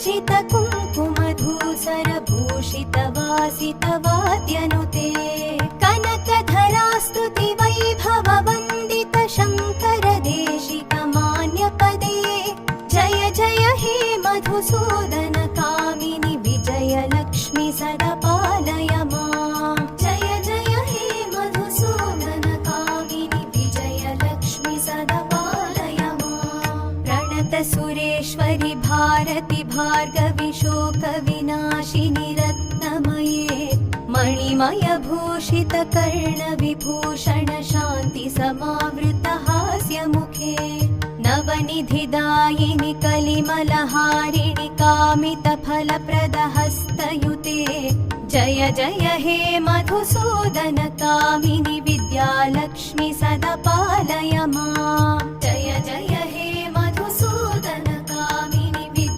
भूषित कुङ्कुमधूसर भूषित वासित वाद्यनुते कनकधरास्तुति वैभव वन्दित शङ्कर देशिक मान्यपदे जय जय हे मधुसूदन कामिनि विजय लक्ष्मी सदा पालय माम् जय जय हे मधुसूदन कामिनि विजय लक्ष्मी सदा पालय माम् प्रणत सुरेश्वरि भारति भार्गवि शोक विनाशिनि रत्नमये मणिमय भूषित कर्ण विभूषण शान्ति समावृत हास्य मुखे नवनिधिदायिनि कलिमलहारिणि कामित फलप्रद हस्तयुते जय जय हे मधुसूदन कामिनि विद्यालक्ष्मी सदा पालय माम् जय जय हे